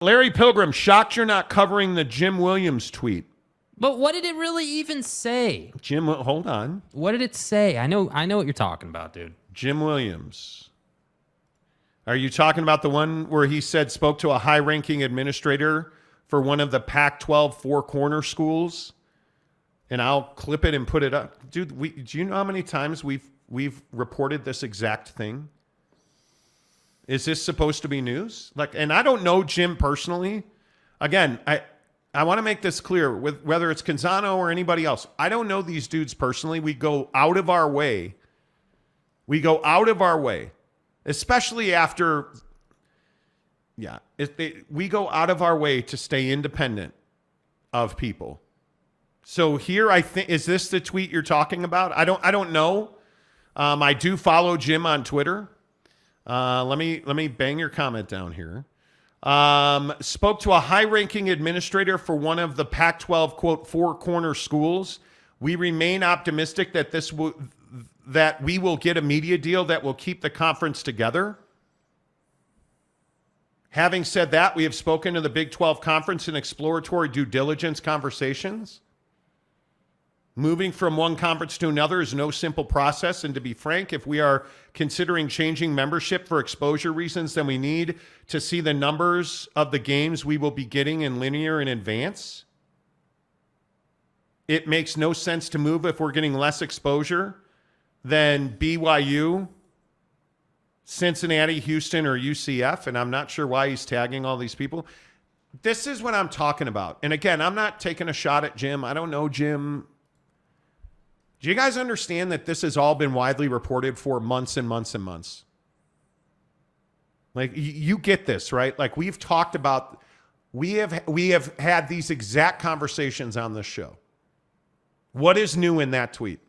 Larry Pilgrim, shocked you're not covering the Jim Williams tweet. But what did it really even say? Jim, hold on. What did it say? I know what you're talking about, dude. Jim Williams. Are you talking about the one where he said spoke to a high-ranking administrator for one of the Pac-12 four-corner schools? And I'll clip it and put it up. Dude, do you know how many times we've reported this exact thing? Is this supposed to be news? And I don't know Jim personally. Again, I want to make this clear with whether it's Canzano or anybody else. I don't know these dudes personally. We go out of our way. We go out of our way, especially after. Yeah, we go out of our way to stay independent of people. So here, I think, is this the tweet you're talking about? I don't know. I do follow Jim on Twitter. Let me bang your comment down here. Spoke to a high-ranking administrator for one of the Pac-12 quote four-corner schools. We remain optimistic that that we will get a media deal that will keep the conference together. Having said that, we have spoken to the Big 12 Conference in exploratory due diligence conversations. Moving from one conference to another is no simple process. And to be frank, if we are considering changing membership for exposure reasons, then we need to see the numbers of the games we will be getting in linear in advance. It makes no sense to move if we're getting less exposure than BYU, Cincinnati, Houston, or UCF. And I'm not sure why he's tagging all these people. This is what I'm talking about. And again, I'm not taking a shot at Jim. I don't know Jim. Do you guys understand that this has all been widely reported for months and months and months? You get this, right? We've talked about, we have had these exact conversations on this show. What is new in that tweet?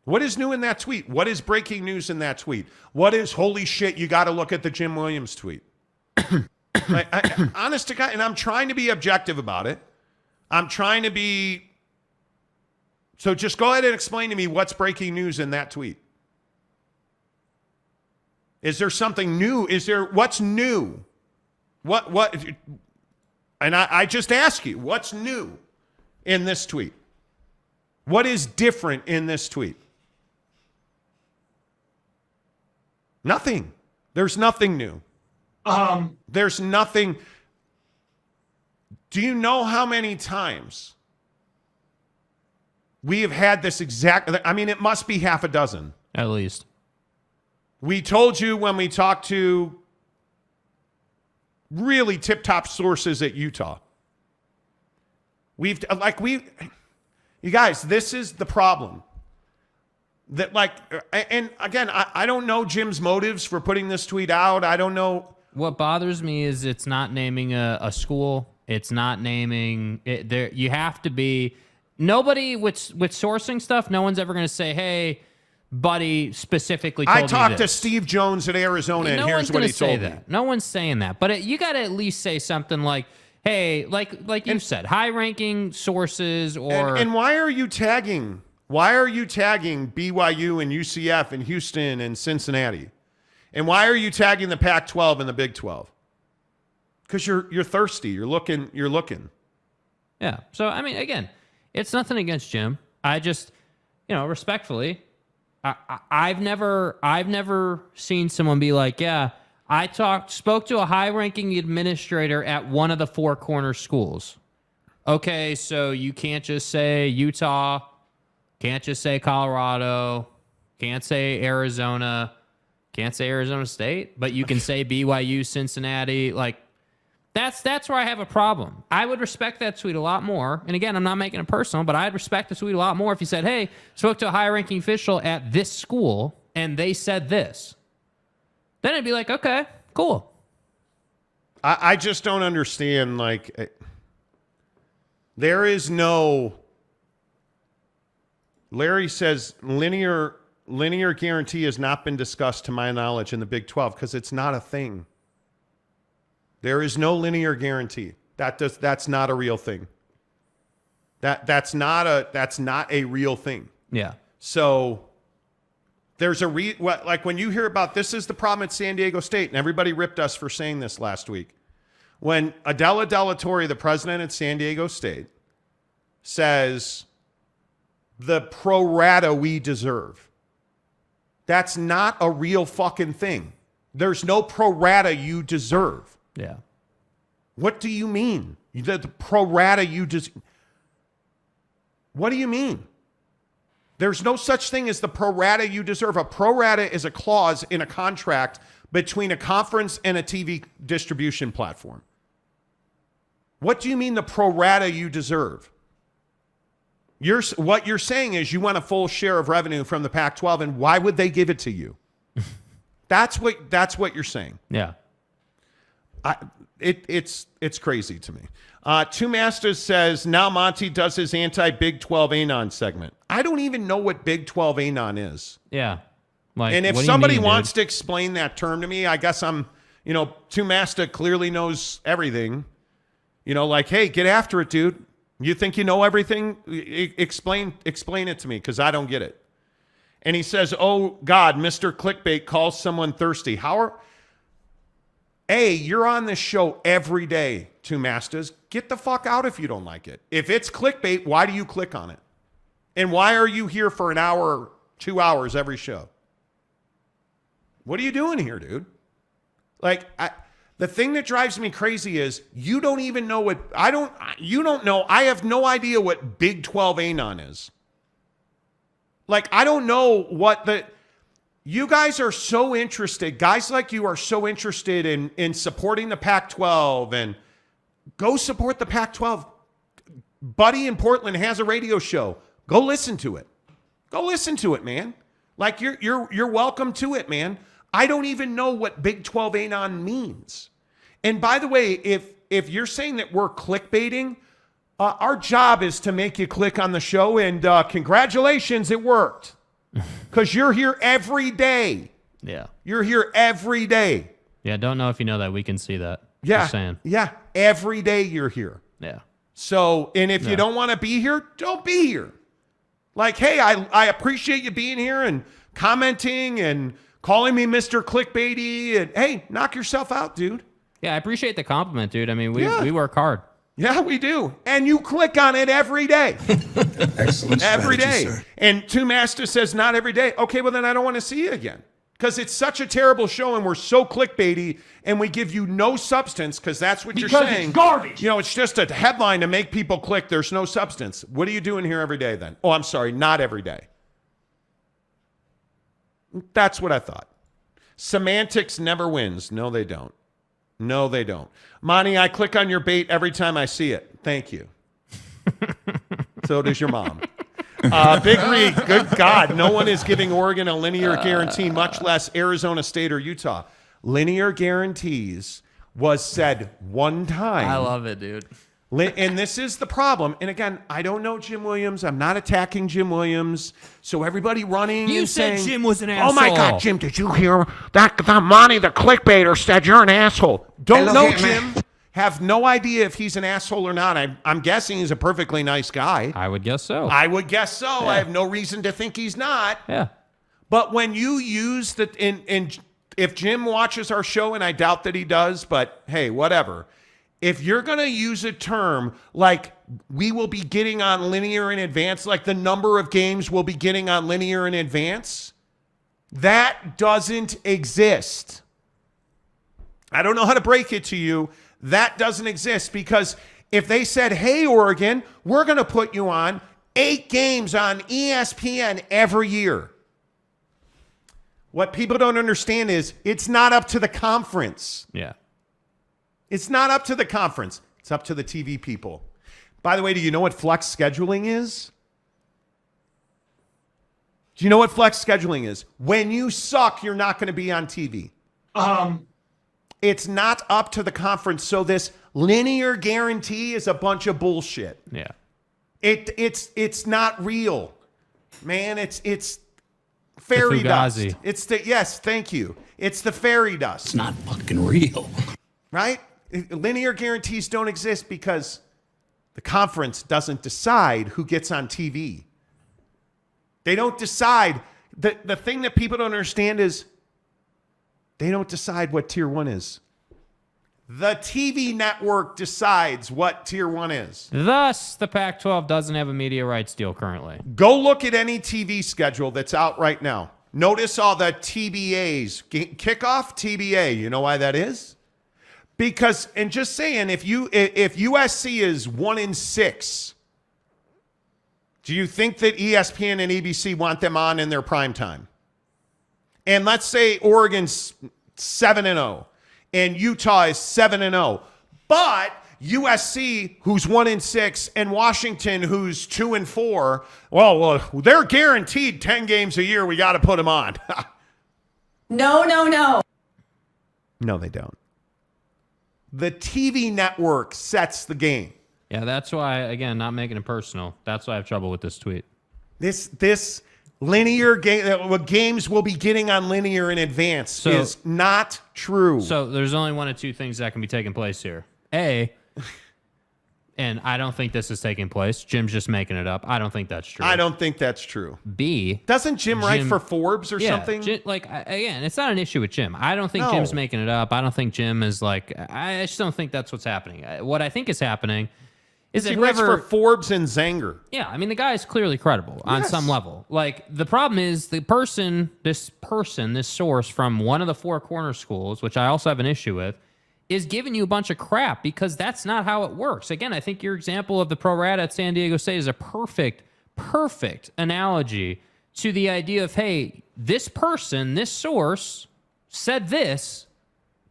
What is new in that tweet? What is breaking news in that tweet? What is, holy shit, you got to look at the Jim Williams tweet? Honest to God, and I'm trying to be objective about it. I'm trying to be. So just go ahead and explain to me what's breaking news in that tweet. Is there something new? What's new? What? And I just ask you, what's new in this tweet? What is different in this tweet? Nothing. There's nothing new. There's nothing. Do you know how many times we have had this exact, I mean, it must be half a dozen. At least. We told you when we talked to really tip-top sources at Utah. You guys, this is the problem. That and again, I don't know Jim's motives for putting this tweet out. I don't know. What bothers me is it's not naming a school. It's not naming it. There, you have to be. Nobody with sourcing stuff, no one's ever going to say, hey, buddy specifically told me this. I talked to Steve Jones at Arizona, and here's what he told me. No one's saying that. But you got to at least say something like, hey, like you said, high-ranking sources or... And why are you tagging? Why are you tagging BYU and UCF and Houston and Cincinnati? And why are you tagging the Pac-12 and the Big 12? Because you're thirsty. You're looking. Yeah. So, I mean, again... It's nothing against Jim. I just, respectfully, I've never seen someone be like, yeah, I spoke to a high-ranking administrator at one of the four corner schools. Okay, so you can't just say Utah, can't just say Colorado, can't say Arizona, can't say Arizona State, but you can say BYU, Cincinnati, That's where I have a problem. I would respect that tweet a lot more. And again, I'm not making it personal, but I'd respect the tweet a lot more if you said, hey, spoke to a high-ranking official at this school, and they said this. Then it'd be like, okay, cool. I just don't understand, there is no... Larry says linear guarantee has not been discussed, to my knowledge, in the Big 12 because it's not a thing. There is no linear guarantee. That's not a real thing. That's not a real thing. Yeah. So there's when you hear about this is the problem at San Diego State, and everybody ripped us for saying this last week. When Adela Della Torre, the president at San Diego State, says the pro rata we deserve, that's not a real fucking thing. There's no pro rata you deserve. Yeah. What do you mean? The pro rata you just. What do you mean? There's no such thing as the pro rata you deserve. A pro rata is a clause in a contract between a conference and a TV distribution platform. What do you mean the pro rata you deserve? What you're saying is you want a full share of revenue from the Pac-12, and why would they give it to you? That's what you're saying. Yeah. It's crazy to me. Two Masters says, now Monty does his anti-Big 12 Anon segment. I don't even know what Big 12 Anon is. Yeah. Like, and if what do you somebody mean, wants dude? to explain that term to me, I guess Two Master clearly knows everything. Like, hey, get after it, dude. You think you know everything? Explain it to me, because I don't get it. And he says, oh, God, Mr. Clickbait calls someone thirsty. You're on this show every day, Two Masters. Get the fuck out if you don't like it. If it's clickbait, why do you click on it? And why are you here for an hour, 2 hours every show? What are you doing here, dude? Like, the thing that drives me crazy is you don't even know you don't know. I have no idea what Big 12 Anon is. Like, I don't know you guys are so interested. Guys like you are so interested in supporting the Pac-12, and go support the Pac-12. Buddy in Portland has a radio show. Go listen to it. Go listen to it, man. Like, you're welcome to it, man. I don't even know what Big 12 Anon means. And by the way, if you're saying that we're clickbaiting, our job is to make you click on the show, and congratulations, it worked. Because you're here every day. Yeah. You're here every day. Yeah, don't know if you know that. We can see that. Yeah. Just saying. Yeah. Every day you're here. Yeah. So, and if you don't want to be here, don't be here. Like, hey, I appreciate you being here and commenting and calling me Mr. Clickbaity. And hey, knock yourself out, dude. Yeah, I appreciate the compliment, dude. I mean, we work hard. Yeah, we do. And you click on it every day. Excellent. Every day. Sir. And Two Master says not every day. Okay, well then I don't want to see you again. Because it's such a terrible show and we're so clickbaity and we give you no substance, because that's what you're saying. It's garbage. It's just a headline to make people click. There's no substance. What are you doing here every day then? Oh, I'm sorry, not every day. That's what I thought. Semantics never wins. No, they don't. No, they don't. Monty, I click on your bait every time I see it. Thank you. So does your mom. Big Reed, good God. No one is giving Oregon a linear guarantee, much less Arizona State or Utah. Linear guarantees was said one time. I love it, dude. And this is the problem. And again, I don't know Jim Williams. I'm not attacking Jim Williams. So everybody running You and said saying, Jim was an oh my asshole." God, Jim, did you hear that Monty, the clickbaiter, said you're an asshole? Don't Hey, know look here, Jim. Have no idea if he's an asshole or not. I'm guessing he's a perfectly nice guy. I would guess so. I would guess so. I have no reason to think he's not. Yeah. But when you use if Jim watches our show, and I doubt that he does, but hey, whatever. If you're going to use a term like we will be getting on linear in advance, like the number of games we'll be getting on linear in advance, that doesn't exist. I don't know how to break it to you. That doesn't exist, because if they said, hey, Oregon, we're going to put you on 8 games on ESPN every year. What people don't understand is it's not up to the conference. Yeah. It's not up to the conference. It's up to the TV people. By the way, do you know what flex scheduling is? Do you know what flex scheduling is? When you suck, you're not going to be on TV. It's not up to the conference. So this linear guarantee is a bunch of bullshit. Yeah. It's not real. Man, it's fairy dust. Fugazi. Yes, thank you. It's the fairy dust. It's not fucking real. Right? Linear guarantees don't exist because the conference doesn't decide who gets on TV. They don't decide. The thing that people don't understand is they don't decide what tier 1 is. The TV network decides what tier 1 is. Thus, the Pac-12 doesn't have a media rights deal currently. Go look at any TV schedule that's out right now. Notice all the TBAs. Kickoff TBA. You know why that is? Because, and just saying, if USC is 1-6, do you think that ESPN and ABC want them on in their prime time? And let's say Oregon's 7-0 and Utah is 7-0, but USC, who's 1-6, and Washington, who's 2-4, well, they're guaranteed 10 games a year. We got to put them on. No. No, they don't. The TV network sets the game. Yeah, that's why, again, not making it personal. That's why I have trouble with this tweet. This linear game, what games we'll be getting on linear in advance is not true. So there's only one of two things that can be taking place here. A, and I don't think this is taking place. Jim's just making it up. I don't think that's true. I don't think that's true. B, doesn't Jim write for Forbes or something? Again, it's not an issue with Jim. I don't think No. Jim's making it up. I don't think Jim is I just don't think that's what's happening. What I think is happening is He that writes whoever, for Forbes and Zanger. yeah, I mean, the guy is clearly credible on Yes. some level. The problem is this source from one of the four corner schools, which I also have an issue with, is giving you a bunch of crap because that's not how it works. Again, I think your example of the pro rata at San Diego State is a perfect analogy to the idea of, hey, this person, this source said this,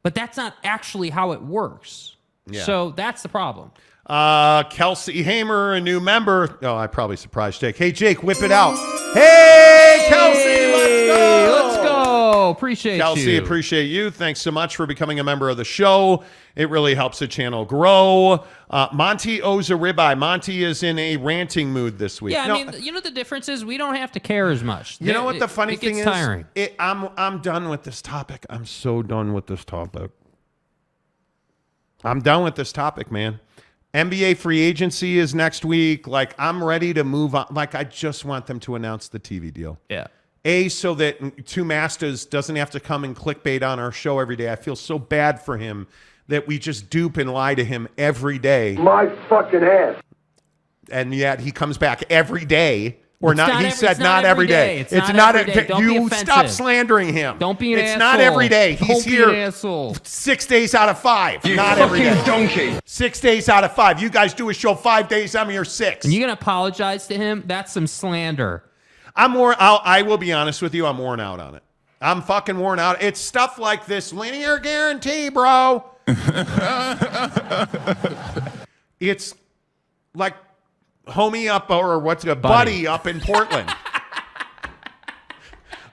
but that's not actually how it works. Yeah. So that's the problem. Kelsey Hamer, a new member. Oh, I probably surprised Jake. Hey, Jake, whip it out. Hey, Kelsey, let's go. Let's go. Appreciate Kelsey, you. appreciate you. Thanks so much for becoming a member of the show. It really helps the channel grow. Monty owes a ribeye. Monty is in a ranting mood this week. Yeah, I No, mean, you know the difference is we don't have to care as much. you know what the funny it thing gets is? tiring. I'm done with this topic. I'm so done with this topic. I'm done with this topic, man. NBA free agency is next week. I'm ready to move on. I just want them to announce the TV deal. Yeah. So that Two Masters doesn't have to come and clickbait on our show every day. I feel so bad for him that we just dupe and lie to him every day. My fucking ass. And yet he comes back every day. Or It's not, not he every- said it's not not every every day. day. It's not every day. Don't be you offensive. stop slandering him. Don't be an It's asshole. not every day. He's Don't be here an asshole. 6 days out of 5. Not every day. Donkey. 6 days out of 5. You guys do a show 5 days. I'm here 6. And you're going to apologize to him? That's some slander. I will be honest with you. I'm worn out on it. I'm fucking worn out. It's stuff like this linear guarantee, bro. It's like homie up or what's a buddy up in Portland.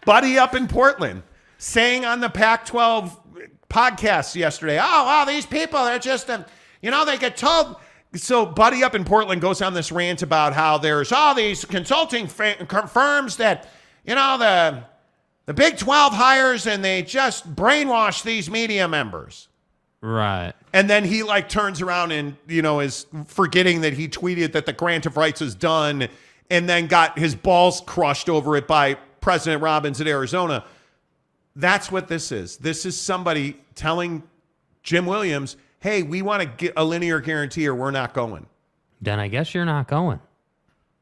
Buddy up in Portland saying on the Pac-12 podcast yesterday, oh, these people, they're just, they get told. So Buddy up in Portland goes on this rant about how there's all these consulting firms that, the Big 12 hires and they just brainwash these media members. Right. And then he turns around and, is forgetting that he tweeted that the grant of rights is done and then got his balls crushed over it by President Robbins at Arizona. That's what this is. This is somebody telling Jim Williams, hey, we want to get a linear guarantee or we're not going. Then I guess you're not going.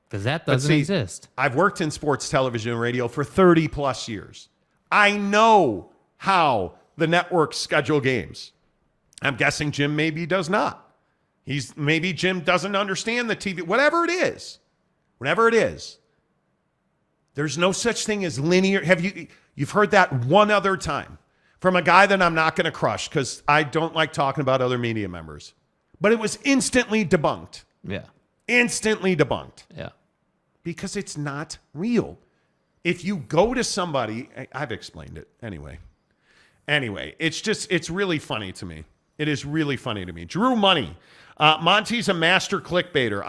Because that doesn't exist. I've worked in sports television and radio for 30 plus years. I know how the networks schedule games. I'm guessing Jim maybe does not. Maybe Jim doesn't understand the TV, whatever it is. There's no such thing as linear. You've heard that one other time from a guy that I'm not going to crush because I don't like talking about other media members. But it was instantly debunked. Yeah. Instantly debunked. Yeah. Because it's not real. If you go to somebody, I've explained it anyway. It's really funny to me. It is really funny to me. Drew Money. Monty's a master clickbaiter.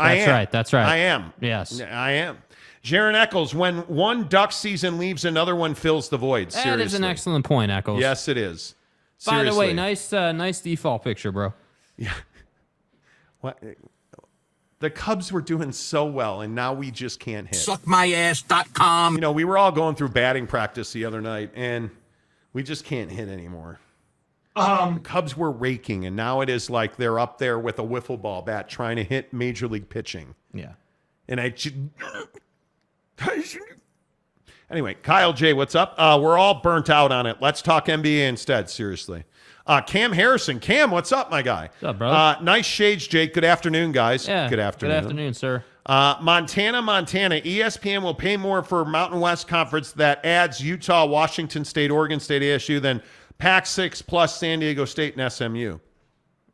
That's right. I am. Yes. I am. Jaron Eccles, when one Duck season leaves, another one fills the void. That Seriously. is an excellent point, Eccles. Yes, it is. By the way, Seriously. nice default picture, bro. Yeah. What? The Cubs were doing so well, and now we just can't hit. Suckmyass.com. We were all going through batting practice the other night, and we just can't hit anymore. Cubs were raking, and now it is like they're up there with a wiffle ball bat trying to hit major league pitching. Yeah. And anyway, Kyle J, what's up? We're all burnt out on it. Let's talk NBA instead, seriously. Cam Harrison. Cam, what's up, my guy? What's up, bro? Nice shades, Jake. Good afternoon, guys. Yeah. Good afternoon. Good afternoon, sir. Montana. ESPN will pay more for Mountain West Conference that adds Utah, Washington State, Oregon State, ASU than PAC 6 plus San Diego State and SMU.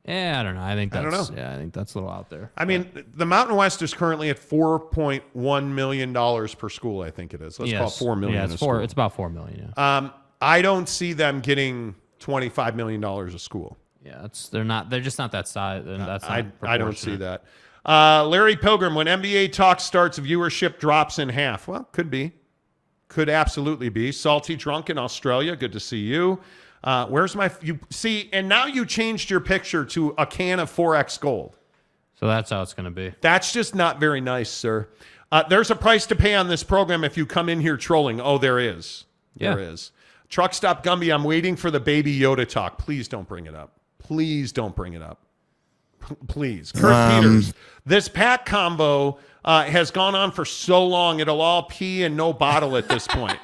Yeah, I don't know. I think don't know. Yeah, I think that's a little out there. I mean, the Mountain West is currently at $4.1 million per school, I think it is. Let's call it $4 million. Yeah, a school. it's about $4 million. Yeah. I don't see them getting $25 million a school. Yeah, they're just not that size. That's not I don't see proportionate. that. Larry Pilgrim, when NBA talk starts, viewership drops in half. Well, could be. Could absolutely be. Salty Drunk in Australia, good to see you. Where's you see, and now you changed your picture to a can of 4X gold. So that's how it's going to be. That's just not very nice, sir. There's a price to pay on this program if you come in here trolling. Oh, there is. There is. Truck Stop Gumby, I'm waiting for the Baby Yoda talk. Please don't bring it up. Please don't bring it up. Please. Kurt Peters, this PAC combo has gone on for so long, it'll all pee and no bottle at this point.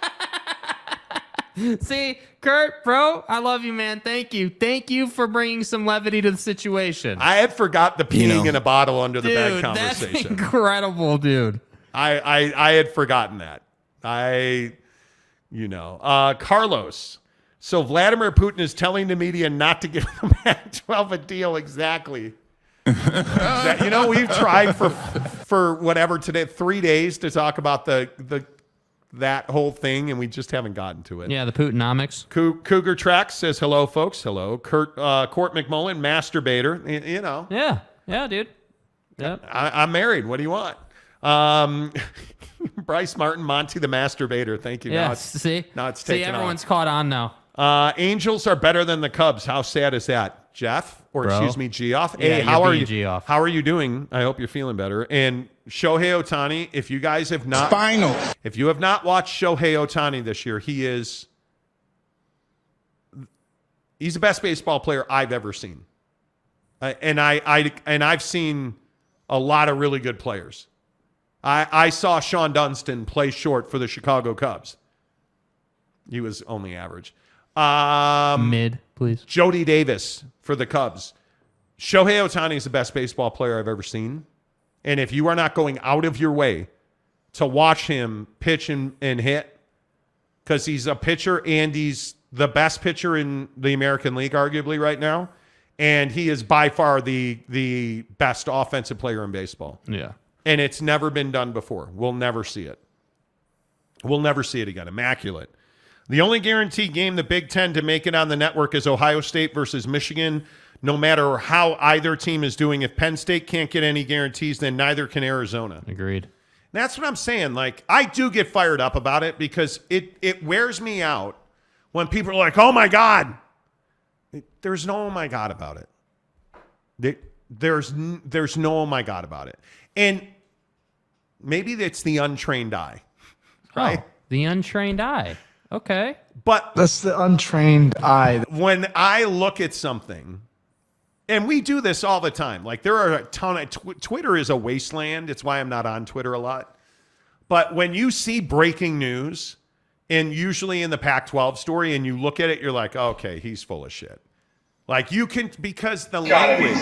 See, Kurt, bro, I love you, man. Thank you. Thank you for bringing some levity to the situation. I had forgot the peeing in a bottle under the bed conversation. That's incredible, dude. I had forgotten that. Carlos. So Vladimir Putin is telling the media not to give the Pac-12 a deal. Exactly. We've tried for whatever today, 3 days to talk about that whole thing, and we just haven't gotten to it. Yeah, the Putinomics. Cougar Tracks says hello, folks. Hello. Court McMullen, masturbator. Yeah, dude. Yep. I'm married. What do you want? Bryce Martin, Monty the masturbator. Thank you. Yeah, now it's taken everyone's off. caught on now. Angels are better than the Cubs. How sad is that, Jeff? Excuse me, Geoff. Yeah, hey, how are you? Geoff. How are you doing? I hope you're feeling better. And Shohei Ohtani, if you guys have not, if you have not watched Shohei Ohtani this year, he's the best baseball player I've ever seen. And I've seen a lot of really good players. I saw Sean Dunston play short for the Chicago Cubs. He was only average. Mid, please. Jody Davis for the Cubs. Shohei Ohtani is the best baseball player I've ever seen. And if you are not going out of your way to watch him pitch and hit, because he's a pitcher and he's the best pitcher in the American League, arguably, right now, and he is by far the best offensive player in baseball. Yeah. And it's never been done before. We'll never see it. We'll never see it again. Immaculate. The only guaranteed game the Big Ten to make it on the network is Ohio State versus Michigan. No matter how either team is doing, if Penn State can't get any guarantees, then neither can Arizona. Agreed. That's what I'm saying. Like, I do get fired up about it because it wears me out when people are like, oh my God. There's no oh my God about it. There's no oh my God about it. And maybe it's the untrained eye. Right? Oh, the untrained eye. Okay. But that's the untrained eye. When I look at something, and we do this all the time, like there are a ton of Twitter is a wasteland. It's why I'm not on Twitter a lot. But when you see breaking news, and usually in the Pac-12 story, and you look at it, you're like, okay, he's full of shit. Like you can, because the language,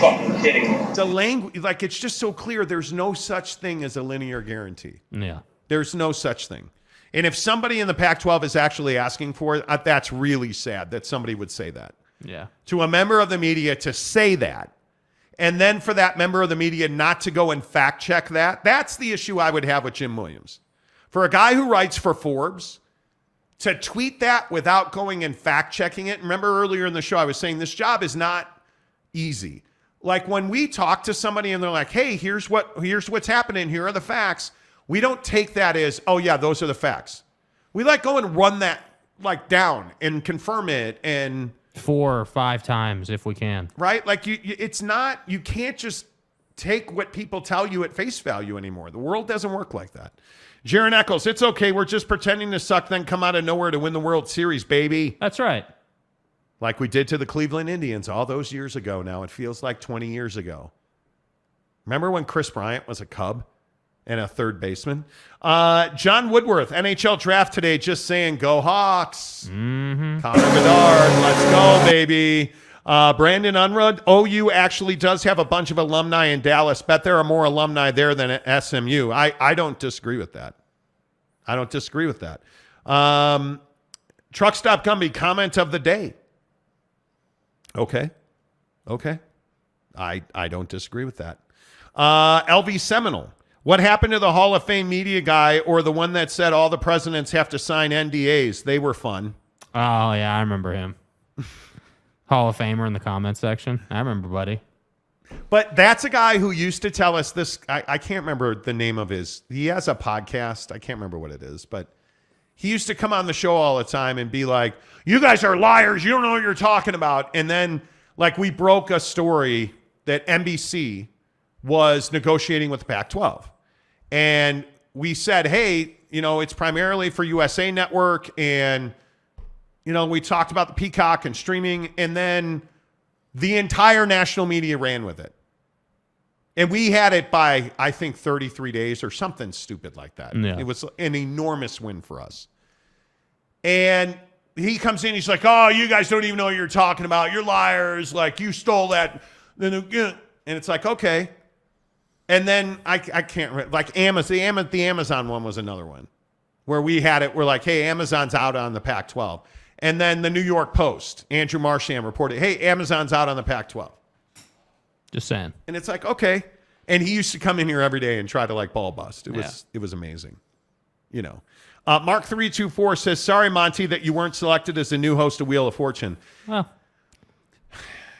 like it's just so clear. There's no such thing as a linear guarantee. Yeah. There's no such thing. And if somebody in the Pac-12 is actually asking for it, that's really sad that somebody would say that. Yeah. To a member of the media to say that, and then for that member of the media not to go and fact check that, that's the issue I would have with Jim Williams. For a guy who writes for Forbes to tweet that without going and fact checking it. Remember earlier in the show, I was saying this job is not easy. Like when we talk to somebody and they're like, hey, here's what's happening. Here are the facts. We don't take that as, oh yeah, those are the facts. We like go and run that like down and confirm it and 4 or 5 times if we can. Right? Like you can't just take what people tell you at face value anymore. The world doesn't work like that. Jaron Eccles, it's okay. We're just pretending to suck, then come out of nowhere to win the World Series, baby. That's right. like we did to the Cleveland Indians all those years ago now. It feels like 20 years ago. Remember when Chris Bryant was a Cub and a third baseman? John Woodworth, NHL draft today, just saying, go Hawks. Connor Bedard, let's go, baby. Brandon Unruh, OU actually does have a bunch of alumni in Dallas. Bet there are more alumni there than at SMU. I don't disagree with that. I don't disagree with that. Truck Stop Gumby, comment of the day. Okay. I don't disagree with that. LV Seminole, what happened to the Hall of Fame media guy or the one that said all the presidents have to sign NDAs? They were fun. Oh, yeah, I remember him. Hall of Famer in the comment section. I remember, buddy. But that's a guy who used to tell us this. I can't remember the name of his. He has a podcast. I can't remember what it is, but he used to come on the show all the time and be like, you guys are liars. You don't know what you're talking about. And then, like, we broke a story that NBC was negotiating with the Pac-12. And we said, hey, it's primarily for USA Network. And, we talked about the Peacock and streaming. And then the entire national media ran with it. And we had it by, I think, 33 days or something stupid like that. Yeah. It was an enormous win for us. And he comes in, he's like, oh, you guys don't even know what you're talking about. You're liars. Like, you stole that. And it's like, okay. And then I can't, like, Amazon, the Amazon one was another one where we had it. We're like, hey, Amazon's out on the Pac-12. And then the New York Post, Andrew Marchand reported, hey, Amazon's out on the Pac-12. Just saying. And it's like, okay. And he used to come in here every day and try to, like, ball bust. It was amazing. Mark324 says, sorry, Monty, that you weren't selected as the new host of Wheel of Fortune. Well,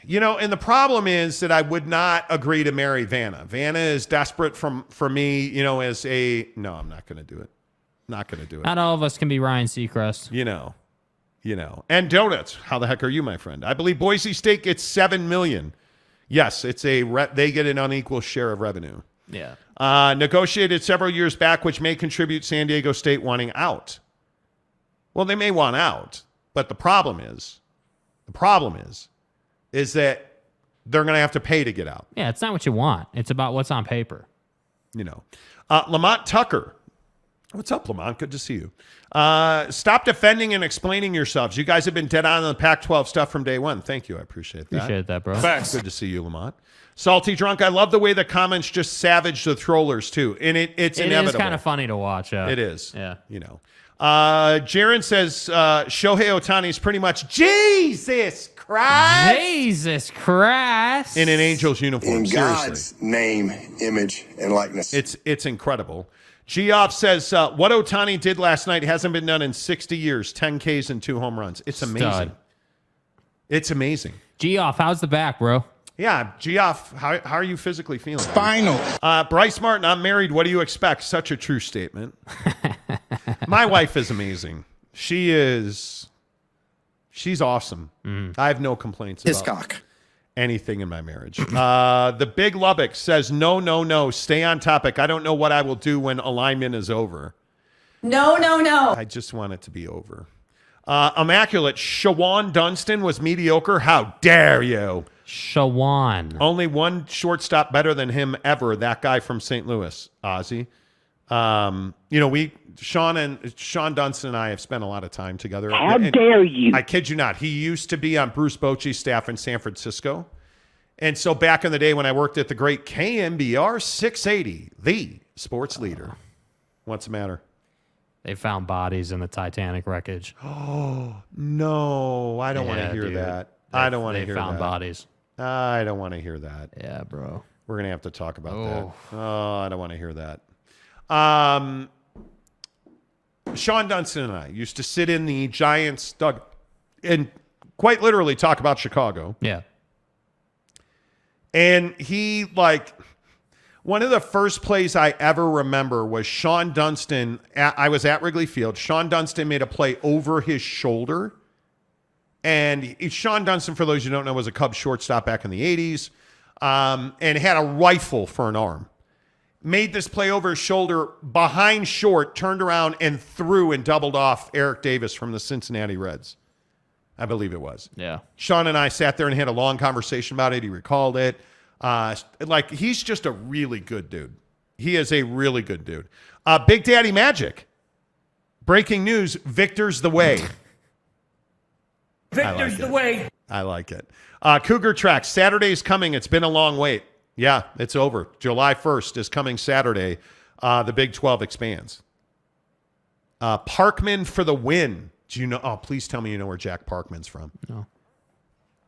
and the problem is that I would not agree to marry Vanna. Vanna is desperate for me, as a, no, I'm not going to do it. Not going to do it. not all of us can be Ryan Seacrest. And donuts. How the heck are you, my friend? I believe Boise State gets $7 million. Yes, they get an unequal share of revenue. Yeah. Negotiated several years back, which may contribute San Diego State wanting out. Well, they may want out, but the problem is that they're going to have to pay to get out. Yeah, it's not what you want. It's about what's on paper. Lamont Tucker. What's up, Lamont? Good to see you. Stop defending and explaining yourselves. You guys have been dead on the Pac-12 stuff from day one. Thank you. I appreciate that. Appreciate that, bro. Thanks. Good to see you, Lamont. Salty Drunk. I love the way the comments just savage the trollers, too. And it's inevitable. It is kind of funny to watch. It is. Yeah. Jaron says Shohei Ohtani is pretty much Jesus Christ. Jesus Christ. In an Angel's uniform. In Seriously. God's name, image, and likeness. It's incredible. Geoff says, what Ohtani did last night hasn't been done in 60 years. 10 Ks and 2 home runs. It's amazing. Stud. It's amazing. Geoff, how's the back, bro? Yeah, Geoff, how are you physically feeling? Spinal. Bryce Martin, I'm married. What do you expect? Such a true statement. My wife is amazing. She's awesome. I have no complaints about anything in my marriage. The Big Lubbock says, no. Stay on topic. I don't know what I will do when alignment is over. No. I just want it to be over. Immaculate. Shawan Dunston was mediocre. How dare you? Shawan. Only one shortstop better than him ever. That guy from St. Louis, Ozzy. Sean Dunston and I have spent a lot of time together. How dare you? I kid you not. He used to be on Bruce Bochy's staff in San Francisco. And so back in the day when I worked at the great KMBR 680, the sports leader. What's the matter? They found bodies in the Titanic wreckage. Oh, no. I don't want to hear that. I don't want to hear that. They found bodies. I don't want to hear that. Yeah, bro. We're going to have to talk about that. Oh, I don't want to hear that. Sean Dunston and I used to sit in the Giants and quite literally talk about Chicago. Yeah. And he, one of the first plays I ever remember was Sean Dunston. I was at Wrigley Field. Sean Dunston made a play over his shoulder. And Sean Dunston, for those who don't know, was a Cubs shortstop back in the 80s and had a rifle for an arm. Made this play over his shoulder, behind short, turned around and threw and doubled off Eric Davis from the Cincinnati Reds. I believe it was. Yeah. Sean and I sat there and had a long conversation about it. He recalled it. He's just a really good dude. He is a really good dude. Big Daddy Magic. Breaking news, Victor's the way. Victor's the way. I like it. Cougar Tracks, Saturday's coming. It's been a long wait. Yeah, it's over. July 1st is coming Saturday. The Big 12 expands. Parkman for the win. Do you know? Oh, please tell me you know where Jack Parkman's from. No.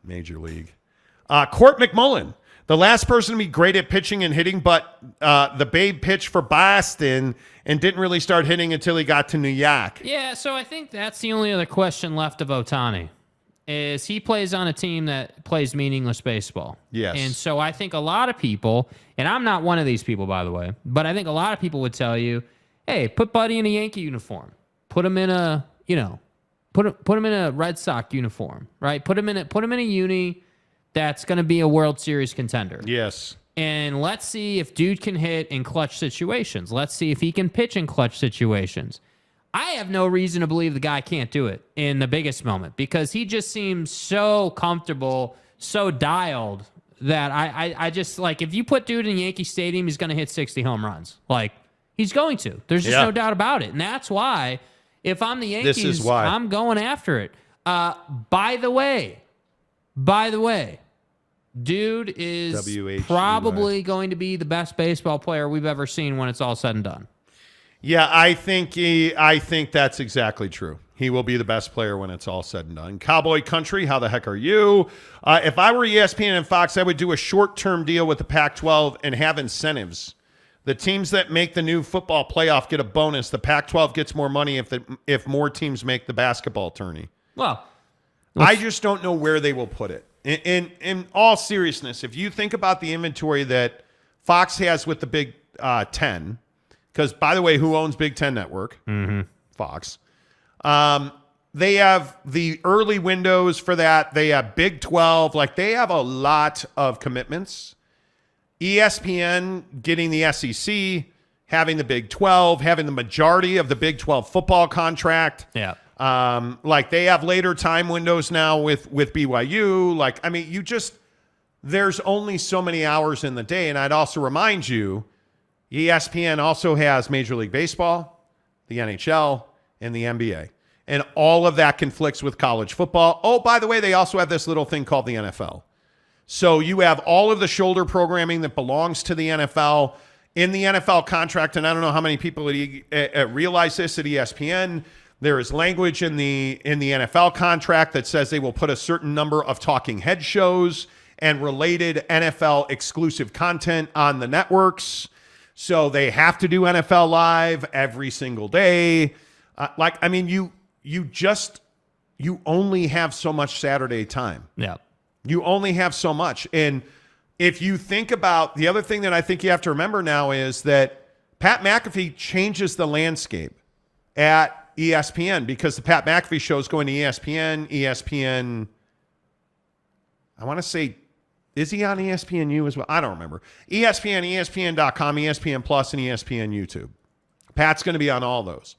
Major League. Court McMullen, the last person to be great at pitching and hitting, but the Babe pitched for Boston and didn't really start hitting until he got to New York. Yeah, so I think that's the only other question left of Ohtani, is he plays on a team that plays meaningless baseball. Yes. And so I think a lot of people, and I'm not one of these people, by the way, but I think a lot of people would tell you, hey, put Buddy in a Yankee uniform. Put him in a, put him in a Red Sox uniform, right? Put him in a uni that's going to be a World Series contender. Yes. And let's see if dude can hit in clutch situations. Let's see if he can pitch in clutch situations. I have no reason to believe the guy can't do it in the biggest moment because he just seems so comfortable, so dialed that I just, like, if you put dude in Yankee Stadium, he's going to hit 60 home runs. Like, he's going to. There's just no doubt about it. And that's why, if I'm the Yankees, This is why. I'm going after it. By the way, dude is WHUI. probably going to be the best baseball player we've ever seen when it's all said and done. Yeah, I think that's exactly true. He will be the best player when it's all said and done. Cowboy Country, how the heck are you? If I were ESPN and Fox, I would do a short-term deal with the Pac-12 and have incentives. The teams that make the new football playoff get a bonus. The Pac-12 gets more money if more teams make the basketball tourney. Well, I just don't know where they will put it. In all seriousness, if you think about the inventory that Fox has with the Big Ten, because, by the way, who owns Big Ten Network? Mm-hmm. Fox. They have the early windows for that. They have Big 12. Like, they have a lot of commitments. ESPN getting the SEC, having the Big 12, having the majority of the Big 12 football contract. yeah. Like, they have later time windows now with BYU. Like, I mean, there's only so many hours in the day. And I'd also remind you, ESPN also has Major League Baseball, the NHL, and the NBA. And all of that conflicts with college football. Oh, by the way, they also have this little thing called the NFL. So you have all of the shoulder programming that belongs to the NFL in the NFL contract. And I don't know how many people realize this at ESPN. There is language in the NFL contract that says they will put a certain number of talking head shows and related NFL exclusive content on the networks. So they have to do NFL Live every single day. You only have so much Saturday time. Yeah. You only have so much. And if you think about the other thing that I think you have to remember now is that Pat McAfee changes the landscape at ESPN because the Pat McAfee show is going to ESPN, I want to say, is he on ESPNU as well? I don't remember. ESPN, ESPN.com, ESPN Plus, and ESPN YouTube. Pat's going to be on all those.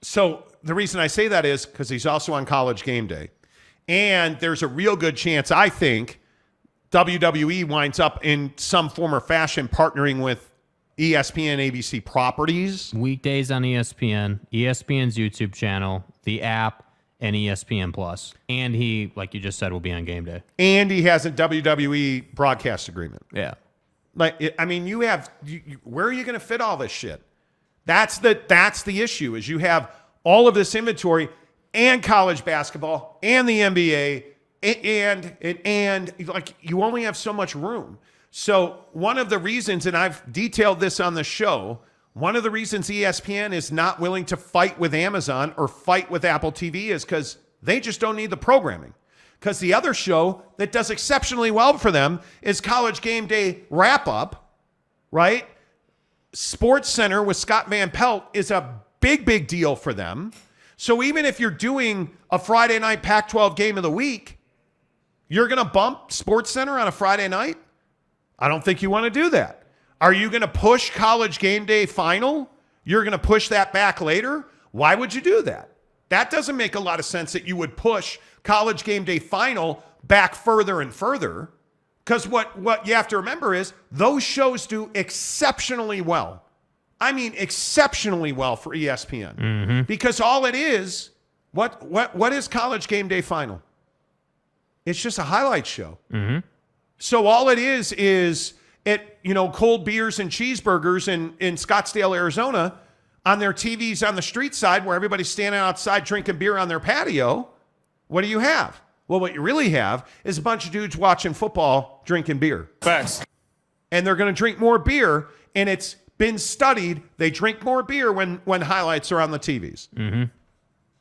So the reason I say that is because he's also on College Game Day. And there's a real good chance, I think, WWE winds up in some form or fashion partnering with ESPN, ABC properties. Weekdays on ESPN, ESPN's YouTube channel, the app, and ESPN Plus. And he, like you just said, will be on game day. And he has a WWE broadcast agreement. Yeah. Like, I mean, where are you going to fit all this shit? That's the issue, is you have all of this inventory and college basketball and the NBA and like, you only have so much room. So one of the reasons, and I've detailed this on the show, one of the reasons ESPN is not willing to fight with Amazon or fight with Apple TV is because they just don't need the programming. Because the other show that does exceptionally well for them is College Game Day Wrap-Up, right? Sports Center with Scott Van Pelt is a big, big deal for them. So even if you're doing a Friday night Pac-12 game of the week, you're going to bump Sports Center on a Friday night? I don't think you want to do that. Are you going to push College Game Day Final? You're going to push that back later? Why would you do that? That doesn't make a lot of sense that you would push College Game Day Final back further and further, because what you have to remember is those shows do exceptionally well. I mean, exceptionally well for ESPN, because all it is, what is College Game Day Final? It's just a highlight show. So all it is it, cold beers and cheeseburgers in Scottsdale, Arizona, on their TVs on the street side where everybody's standing outside drinking beer on their patio. What do you have? Well, what you really have is a bunch of dudes watching football, drinking beer. Facts. And they're going to drink more beer, and it's been studied. They drink more beer when highlights are on the TVs.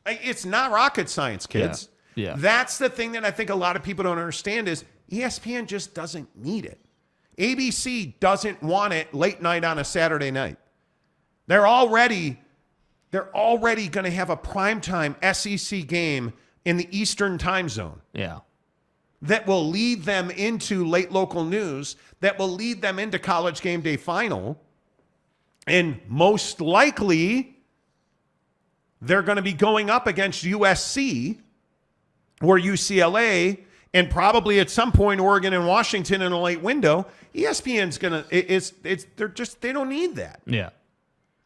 It's not rocket science, kids. Yeah. That's the thing that I think a lot of people don't understand is ESPN just doesn't need it. ABC doesn't want it late night on a Saturday night. They're already going to have a primetime SEC game in the Eastern time zone. Yeah. That will lead them into late local news, that will lead them into College Game Day Final. And most likely, they're going to be going up against USC or UCLA, and probably at some point Oregon and Washington in a late window. ESPN's going to, they don't need that. Yeah.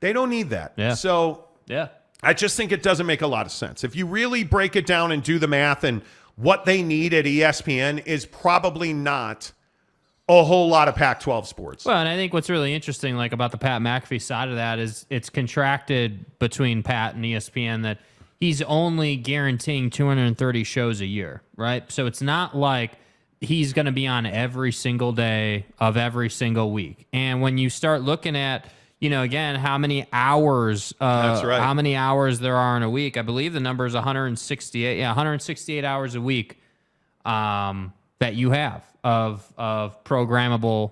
They don't need that. Yeah. So Yeah. I just think it doesn't make a lot of sense. If you really break it down and do the math, and what they need at ESPN is probably not a whole lot of Pac-12 sports. Well, and I think what's really interesting, like about the Pat McAfee side of that, is it's contracted between Pat and ESPN that he's only guaranteeing 230 shows a year, right? So it's not like he's going to be on every single day of every single week. And when you start looking at, again, how many hours, That's right. how many hours there are in a week, I believe the number is 168. Yeah, 168 hours a week that you have of programmable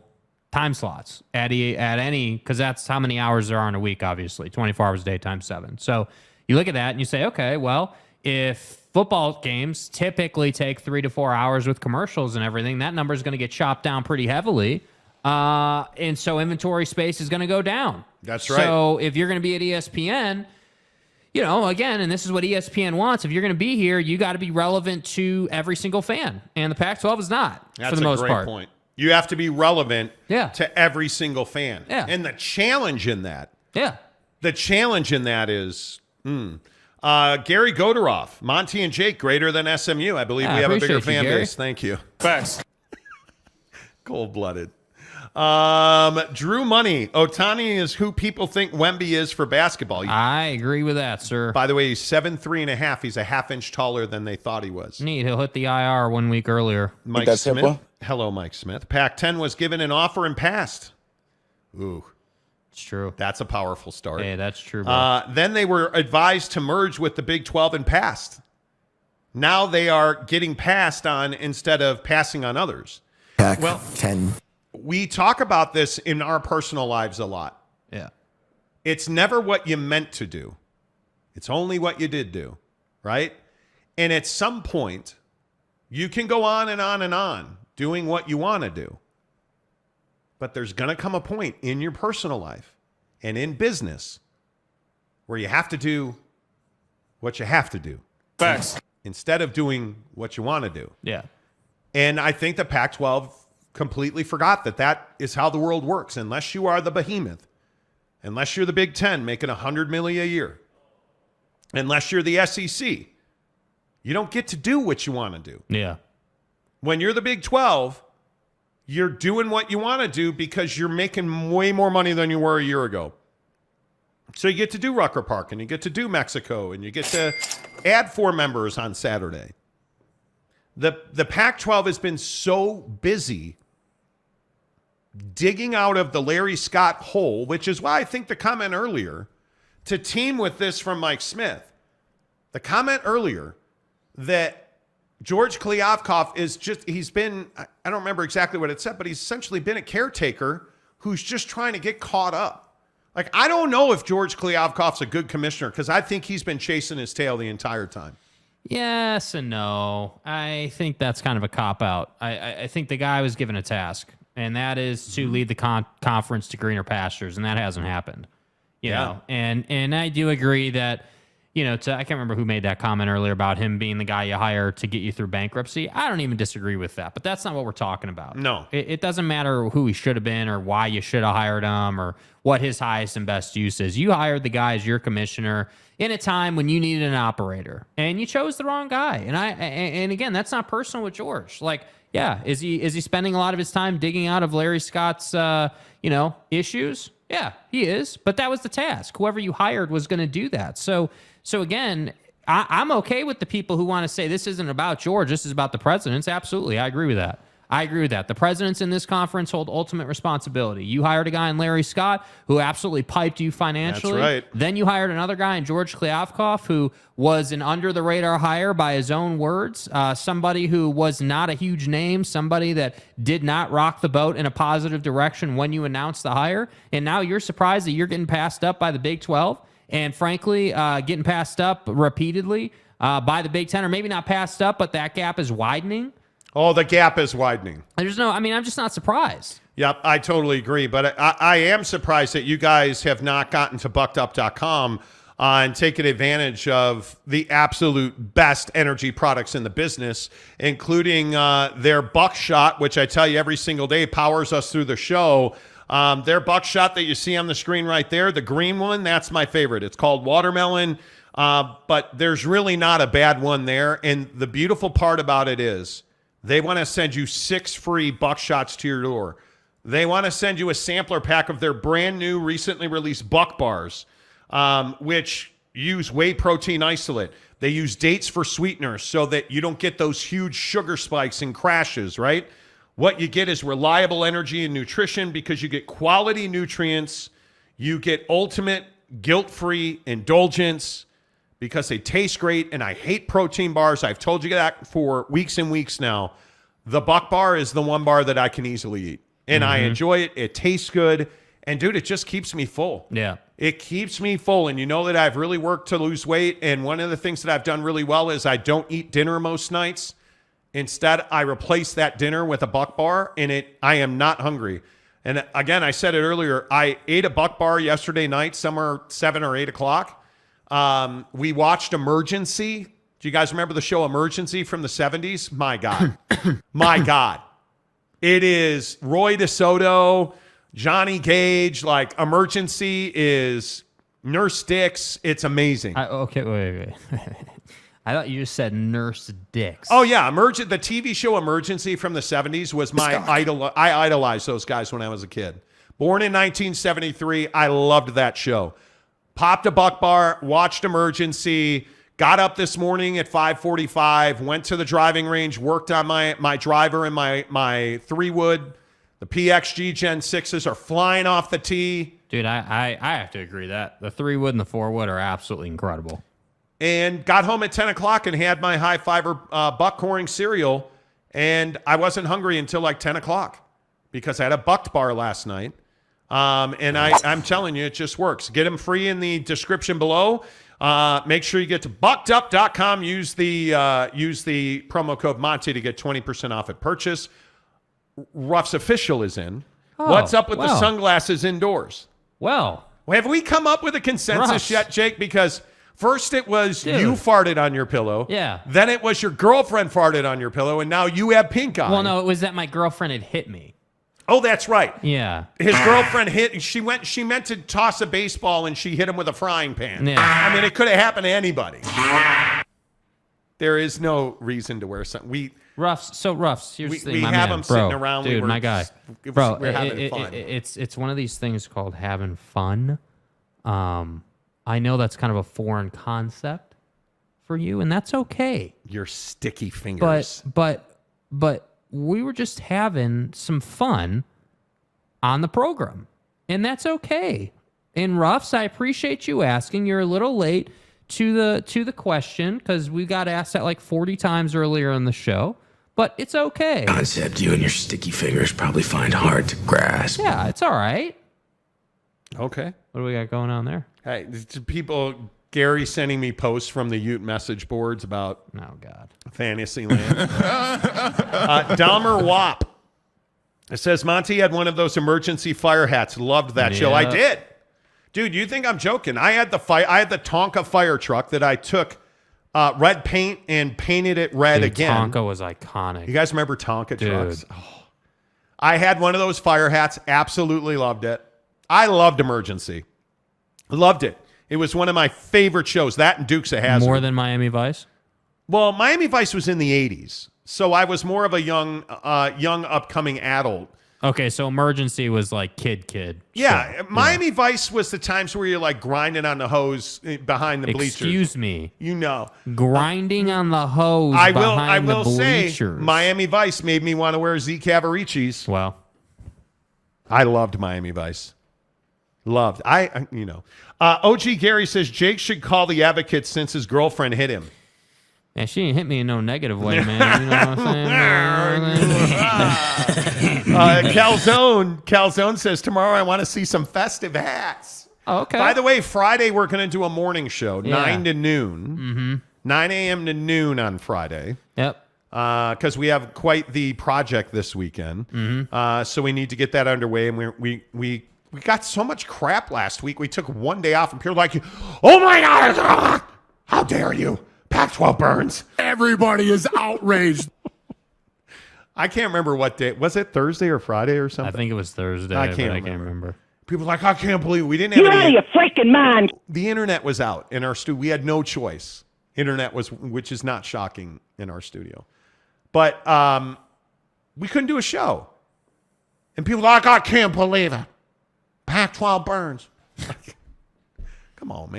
time slots at any, because that's how many hours there are in a week, obviously, 24 hours a day times 7. So you look at that and you say, okay, well, if football games typically take 3 to 4 hours with commercials and everything, that number is going to get chopped down pretty heavily. And so inventory space is going to go down. That's right. So if you're going to be at ESPN, again, and this is what ESPN wants, if you're going to be here, you got to be relevant to every single fan. And the Pac-12 is not, for the most part. That's a great point. You have to be relevant Yeah. to every single fan. Yeah. And the challenge in that is Gary Godoroff, Monty and Jake, greater than SMU. I believe we have a bigger appreciate you, fan Gary. base. Thank you. Facts. Cold-blooded. Drew Money. Ohtani is who people think Wemby is for basketball. I agree with that, sir. By the way, he's 7'3.5". He's a half-inch taller than they thought he was. Neat. He'll hit the IR 1 week earlier. Mike that's Smith. simple. Hello, Mike Smith. Pac-10 was given an offer and passed. Ooh, It's true. that's a powerful start. Hey, that's true, bro. Then they were advised to merge with the Big 12 and passed. Now they are getting passed on instead of passing on others. Pac Well- 10. We talk about this in our personal lives a lot. Yeah. It's never what you meant to do. It's only what you did do, right? And at some point, you can go on and on and on doing what you want to do. But there's going to come a point in your personal life and in business where you have to do what you have to do Facts. instead of doing what you want to do. Yeah. And I think the Pac-12 completely forgot that is how the world works. Unless you are the behemoth, unless you're the Big Ten making $100 million a year, unless you're the SEC, you don't get to do what you want to do. Yeah. When you're the Big 12, you're doing what you want to do because you're making way more money than you were a year ago. So you get to do Rucker Park, and you get to do Mexico, and you get to add 4 members on Saturday. The Pac-12 has been so busy digging out of the Larry Scott hole, which is why I think the comment earlier, to team with this from Mike Smith, the comment earlier that George Kliavkoff is just, he's been, I don't remember exactly what it said, but he's essentially been a caretaker who's just trying to get caught up. Like, I don't know if George Kliavkoff's a good commissioner because I think he's been chasing his tail the entire time. Yes and no. I think that's kind of a cop-out. I think the guy was given a task, and that is to lead the conference to greener pastures, and that hasn't happened. You know, and I do agree that, I can't remember who made that comment earlier about him being the guy you hire to get you through bankruptcy. I don't even disagree with that, but that's not what we're talking about. No. It doesn't matter who he should have been or why you should have hired him or what his highest and best use is. You hired the guy as your commissioner in a time when you needed an operator, and you chose the wrong guy. And again, that's not personal with George. Like, yeah, is he spending a lot of his time digging out of Larry Scott's issues? Yeah, he is. But that was the task. Whoever you hired was going to do that. So again, I'm okay with the people who want to say this isn't about George, this is about the presidents. Absolutely, I agree with that. The presidents in this conference hold ultimate responsibility. You hired a guy in Larry Scott who absolutely piped you financially. That's right. Then you hired another guy in George Kliavkoff who was an under-the-radar hire by his own words, somebody who was not a huge name, somebody that did not rock the boat in a positive direction when you announced the hire. And now you're surprised that you're getting passed up by the Big 12 and, frankly, getting passed up repeatedly by the Big 10, or maybe not passed up, but that gap is widening. Oh, the gap is widening. I'm just not surprised. Yep, I totally agree. But I am surprised that you guys have not gotten to buckedup.com and taken advantage of the absolute best energy products in the business, including their buckshot, which I tell you every single day powers us through the show. Their buckshot that you see on the screen right there, the green one, that's my favorite. It's called Watermelon, but there's really not a bad one there. And the beautiful part about it is they want to send you 6 free buckshots to your door. They want to send you a sampler pack of their brand new, recently released Buck Bars, which use whey protein isolate. They use dates for sweeteners so that you don't get those huge sugar spikes and crashes, right? What you get is reliable energy and nutrition because you get quality nutrients. You get ultimate guilt-free indulgence because they taste great, and I hate protein bars. I've told you that for weeks and weeks now. The Buck Bar is the one bar that I can easily eat, and I enjoy it. It tastes good, and, dude, it just keeps me full. Yeah. It keeps me full, and you know that I've really worked to lose weight, and one of the things that I've done really well is I don't eat dinner most nights. Instead, I replace that dinner with a Buck Bar, and I am not hungry. And, again, I said it earlier, I ate a Buck Bar yesterday night, somewhere 7 or 8 o'clock. We watched Emergency. Do you guys remember the show Emergency from the 70s? My God. My God. It is Roy DeSoto, Johnny Gage. Like, Emergency is Nurse Dix. It's amazing. Okay, wait. I thought you just said Nurse Dix. Oh, yeah. The TV show Emergency from the 70s was my idol. I idolized those guys when I was a kid. Born in 1973. I loved that show. Popped a Buck Bar, watched Emergency, got up this morning at 5:45, went to the driving range, worked on my driver and my 3-wood. The PXG Gen 6s are flying off the tee. Dude, I have to agree that the 3-wood and the 4-wood are absolutely incredible. And got home at 10 o'clock and had my high-fiber buck-coring cereal, and I wasn't hungry until like 10 o'clock because I had a Buck Bar last night. And I'm telling you, it just works. Get them free in the description below. Make sure you get to buckedup.com. Use the promo code Monty to get 20% off at purchase. Ruff's official is in. What's up with the sunglasses indoors? Well, have we come up with a consensus Ruff's. yet, Jake? Because first it was you farted on your pillow. Yeah. Then it was your girlfriend farted on your pillow, and now you have pink eye. well, no, it was that my girlfriend had hit me. Oh, that's right. Yeah. His girlfriend she meant to toss a baseball and she hit him with a frying pan. Yeah. I mean, it could have happened to anybody. There is no reason to wear something. Ruffs. Here's the thing, we my have man. them sitting Bro, around. Dude, my guy. We're having fun. It's one of these things called having fun. I know that's kind of a foreign concept for you, and that's okay. Your sticky fingers. But we were just having some fun on the program, and that's okay. And Ruffs, I appreciate you asking. You're a little late to the question because we got asked that like 40 times earlier in the show, but it's okay. Concept you and your sticky fingers probably find hard to grasp. Yeah, it's all right. Okay. What do we got going on there? Hey, Gary sending me posts from the Ute message boards about Oh, God. Fantasyland. Dahmer Wop. It says, Monty had one of those emergency fire hats. Loved that show. I Yeah. did. Dude, you think I'm joking? I had the Tonka fire truck that I took red paint and painted it red again. Tonka was iconic. You guys remember Tonka Dude. trucks? Oh. I had one of those fire hats. Absolutely loved it. I loved Emergency. Loved it. It was one of my favorite shows. That and Dukes of Hazzard. More than Miami Vice? Well, Miami Vice was in the 80s. So I was more of a young upcoming adult. Okay, so Emergency was like kid. Yeah, show. Miami Vice was the times where you're like grinding on the hose behind the bleachers. Excuse me. You know. Grinding on the hose I behind will the say bleachers. Miami Vice made me want to wear Z Cavaricis. Well, I loved Miami Vice. Loved. OG Gary says Jake should call the advocate since his girlfriend hit him. yeah, she ain't hit me in no negative way, man. You know what I'm saying? Calzone says tomorrow I want to see some festive hats. Oh, okay. By the way, Friday we're going to do a morning show, Yeah. 9 to noon. Mm-hmm. 9 a.m. to noon on Friday. Yep. Because we have quite the project this weekend. Mm-hmm. So we need to get that underway. And we got so much crap last week. We took one day off and people were like, oh my God, how dare you? Pac-12 burns. Everybody is outraged. I can't remember what day. Was it Thursday or Friday or I something? think it was Thursday. I can't but remember. People are like, I can't believe we didn't have You're out of your freaking mind. The internet was out in our studio. We had no choice. Internet was, which is not shocking in our studio. But we couldn't do a show. And people are like, I can't believe it. Pac-12 burns. Come on,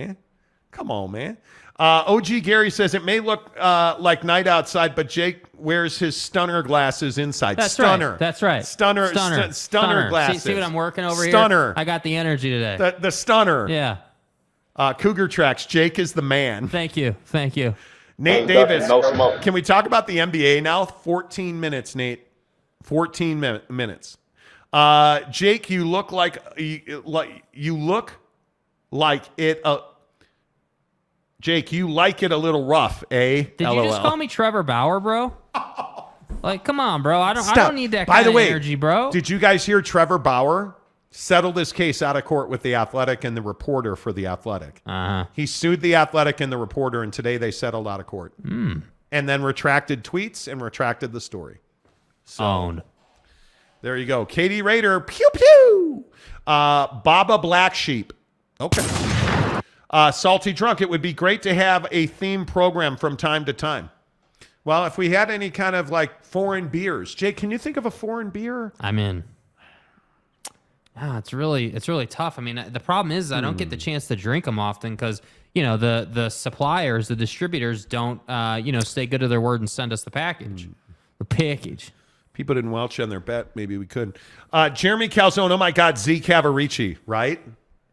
man. OG Gary says it may look like night outside, but Jake wears his stunner glasses inside. That's Stunner. right. That's right. Stunner glasses. See what I'm working over here? Stunner. I got the energy today. The stunner. Yeah. Cougar Tracks. Jake is the man. Thank you. Nate Davis. Can we talk about the NBA now? 14 minutes, Nate. 14 minutes. Jake, you look like it. Jake, you like it a little rough, eh? Did you just call me Trevor Bauer, bro? Like, come on, bro. I don't need that By kind the of way, energy, bro. Did you guys hear Trevor Bauer settled his case out of court with the Athletic and the reporter for the Athletic? Uh-huh. He sued the Athletic and the reporter, and today they settled out of court. And then retracted tweets and retracted the story. Owned. There you go. Katie Rader. Pew, pew. Baba Black Sheep. Okay. Salty Drunk. It would be great to have a theme program from time to time. Well, if we had any kind of like foreign beers. Jake, can you think of a foreign beer? I'm in. It's really tough. I mean, the problem is I don't get the chance to drink them often because, the suppliers, the distributors don't, stay good to their word and send us the package. The package. People didn't welch on their bet. Maybe we could. Jeremy Calzone. Oh, my God. Z Cavarici, right?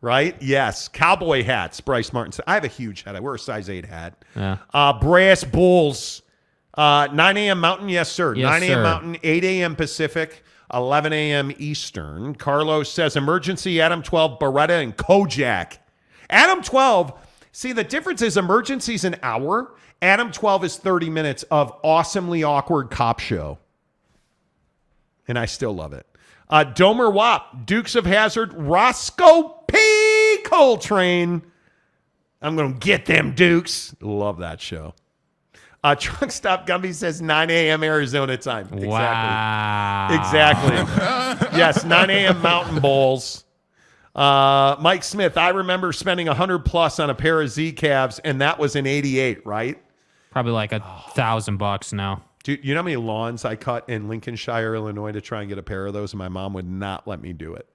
Right? Yes. Cowboy hats. Bryce Martin said, I have a huge hat. I wear a size 8 hat. Yeah. Brass Bulls. 9 a.m. Mountain. Yes, sir. Yes, 9 a.m. sir. Mountain, 8 a.m. Pacific, 11 a.m. Eastern. Carlos says, emergency Adam 12, Beretta, and Kojak. Adam 12, see, the difference is emergency's an hour. Adam 12 is 30 minutes of awesomely awkward cop show. And I still love it. Domer Wop, Dukes of Hazzard, Roscoe P. Coltrane. I'm going to get them Dukes. Love that show. Truck Stop Gumby says 9 a.m. Arizona time. Wow. Exactly. Yes, 9 a.m. Mountain Bowls. Mike Smith, I remember spending $100+ on a pair of Z calves, and that was in '88, right? Probably like $1,000 now. Dude, you know how many lawns I cut in Lincolnshire, Illinois to try and get a pair of those, and my mom would not let me do it.